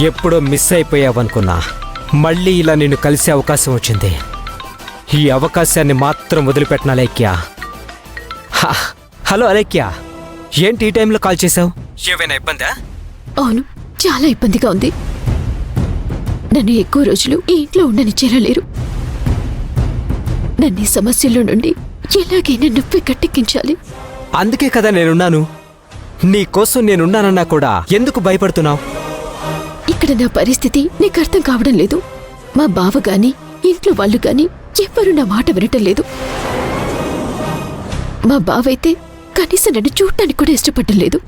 ఎప్పుడో మిస్ అయిపోయావనుకున్నా. మళ్ళీ ఇలా నిన్ను కలిసే అవకాశం వచ్చింది. ఈ అవకాశాన్ని మాత్రం వదిలిపెట్టిన అలేఖ్య. హలో అలేఖ్య, ఏంటి ఈ టైంలో కాల్ చేశావు? ఏమైనా ఇబ్బందా? అవును, చాలా ఇబ్బందిగా ఉంది. నన్ను ఎక్కువ రోజులు ఈ ఇంట్లో ఉండనిచ్చేలా లేరు. నన్ను ఈ సమస్యల్లో నుండి ఎలాగైనా నువ్వే గట్టెక్కించాలి. అందుకే కదా నేనున్నాను. నీకోసం నేనున్నానన్నా కూడా ఎందుకు భయపడుతున్నావు? ఇక్కడ నా పరిస్థితి నీకు అర్థం కావడం లేదు. మా బావ గాని ఇంట్లో వాళ్ళు గాని ఎవ్వరూ నా మాట వినటం లేదు. మా బావైతే కనీసం నన్ను చూడటానికి కూడా ఇష్టపడటం లేదు.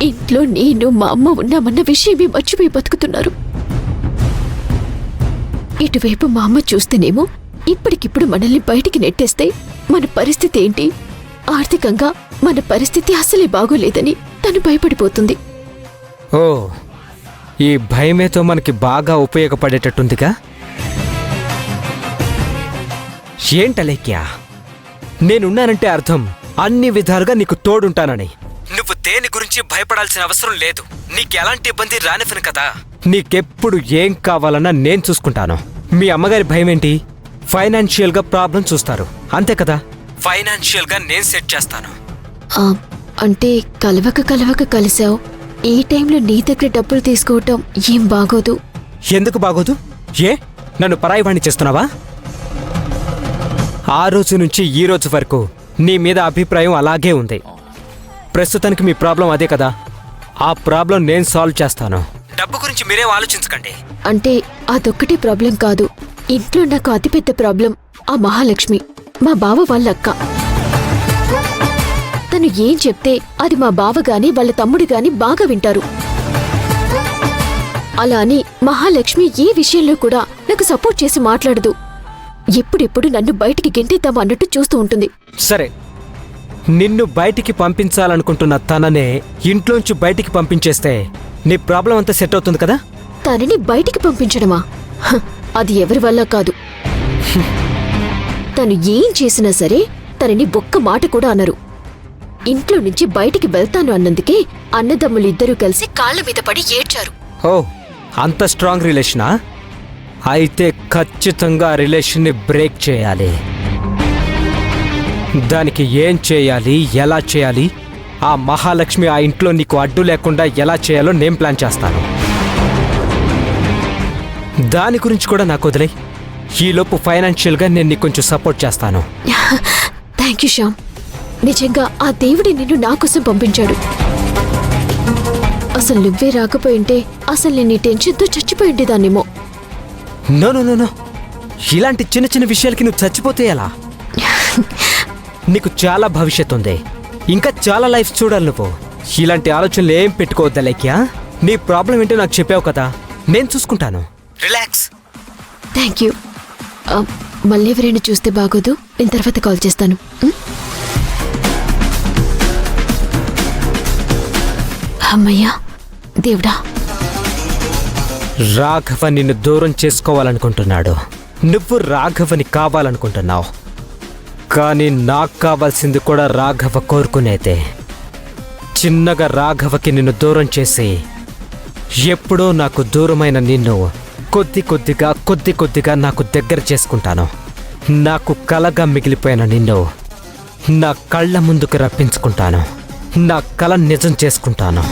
ఇంట్లో నేను మా అమ్మ ఉన్నామన్న విషయమే మర్చిపోయి బతుకుతున్నారు. ఇటువైపు మా అమ్మ చూస్తేనేమో ఇప్పటికిప్పుడు మనల్ని బయటికి నెట్టేస్తే మన పరిస్థితి ఏంటి, ఆర్థికంగా మన పరిస్థితి అసలే బాగోలేదని తను భయపడిపోతుంది. ఓ, ఈ భయమేతో మనకి బాగా ఉపయోగపడేటట్టుందిగా. ఏంటలేఖ్య, నేనున్నానంటే అర్థం అన్ని విధాలుగా నీకు తోడుంటానని. నువ్వు దేని గురించి భయపడాల్సిన అవసరం లేదు. నీకెలాంటి ఇబ్బంది రానివ్వను కదా. నీకెప్పుడు ఏం కావాలన్నా నేను చూసుకుంటాను. మీ అమ్మగారి భయం ఏంటి? ఫైనాన్షియల్గా ప్రాబ్లం చూస్తారు, అంతే కదా. ఫైనాన్షియల్గా నేను సెట్ చేస్తాను. అంటే కలవక కలిసావు. ఈ టైంలో నీ దగ్గర డబ్బులు తీసుకోవటం ఏం బాగోదు. ఎందుకు బాగోదు? ఏ, నన్ను పరాయివాణ్ణి చేస్తున్నావా? ఆ రోజు నుంచి ఈ రోజు వరకు నీ మీద అభిప్రాయం అలాగే ఉంది. ప్రస్తుతానికి మీ ప్రాబ్లం అదే కదా. ఆ ప్రాబ్లం నేను సాల్వ్ చేస్తాను. డబ్బు గురించి మీరేం ఆలోచించకండి. అంటే అదొక్కటే ప్రాబ్లం కాదు. ఇంట్లో నాకు అతిపెద్ద ప్రాబ్లం ఆ మహాలక్ష్మి, మా బావ వాళ్ళ అక్క. తను ఏం చెప్తే అది మా బావ గాని వాళ్ళ తమ్ముడు గాని బాగా వింటారు. అలా అని మహాలక్ష్మి ఏ విషయంలో కూడా నాకు సపోర్ట్ చేసి మాట్లాడదు. ఎప్పుడెప్పుడు నన్ను బయటికి గెంటేద్దాం అన్నట్టు చూస్తూ ఉంటుంది. సరే, నిన్ను బయటికి పంపించాలనుకుంటున్న తననే ఇంట్లోంచి బయటికి పంపించేస్తే నీ ప్రాబ్లం అంతా సెట్ అవుతుంది కదా. తనని బయటికి పంపించడమా? అది ఎవరి వల్ల కాదు. తను ఏం చేసినా సరే తనని ఒక్క మాట కూడా అనరు. ఇంట్లో నుంచి బయటికి వెళ్తాను అన్నందుకే అన్నదమ్ములు ఇద్దరూ కలిసి కాళ్ల మీద పడి ఏడ్చారు. ఓ, అంత స్ట్రాంగ్ రిలేషనా? అయితే ఖచ్చితంగా ఆ రిలేషన్ని బ్రేక్ చేయాలి. దానికి ఏం చేయాలి, ఎలా చేయాలి, ఆ మహాలక్ష్మి ఆ ఇంట్లో నీకు అడ్డు లేకుండా ఎలా చేయాలో నేను ప్లాన్ చేస్తాను. దాని గురించి కూడా నాకు వదిలే. ఈలోపు ఫైనాన్షియల్గా నేను నీకు కొంచెం సపోర్ట్ చేస్తాను. Thank you Shyam. నిజంగా ఆ దేవుడి నిన్ను నా కోసం పంపించాడు. అసలు నువ్వే రాకపోయింటే అసలు నేను ఈ టెన్షన్తో చచ్చిపోయిండేదాన్నేమో. నో నో నో నో, ఇలాంటి చిన్న చిన్న విషయాలకి నువ్వు చచ్చిపోతే ఎలా? నీకు చాలా భవిష్యత్తు ఉంది, ఇంకా చాలా లైఫ్ చూడాలి నువ్వు. ఇలాంటి ఆలోచనలు ఏం పెట్టుకోవద్దా లేఖ్యా. నీ ప్రాబ్లం ఏంటో నాకు చెప్పావు కదా, నేను చూసుకుంటాను. రిలాక్స్. Thank you. మళ్ళీ ఎవరైనా చూస్తే బాగోదు. నేను తర్వాత కాల్ చేస్తాను. అమ్మయ్యా దేవుడా. రాఘవ నిన్ను దూరం చేసుకోవాలనుకుంటున్నాడు. నువ్వు రాఘవని కావాలనుకుంటున్నావు. కానీ నాకు కావాల్సింది కూడా రాఘవ కోరుకునేదే. చిన్నగా రాఘవకి నిన్ను దూరం చేసి ఎప్పుడో నాకు దూరమైన నిన్ను కొద్ది కొద్దిగా నాకు దగ్గర చేసుకుంటాను. నాకు కలగా మిగిలిపోయిన నిన్ను నా కళ్ళ ముందుకు రప్పించుకుంటాను. నా కల నిజం చేసుకుంటాను.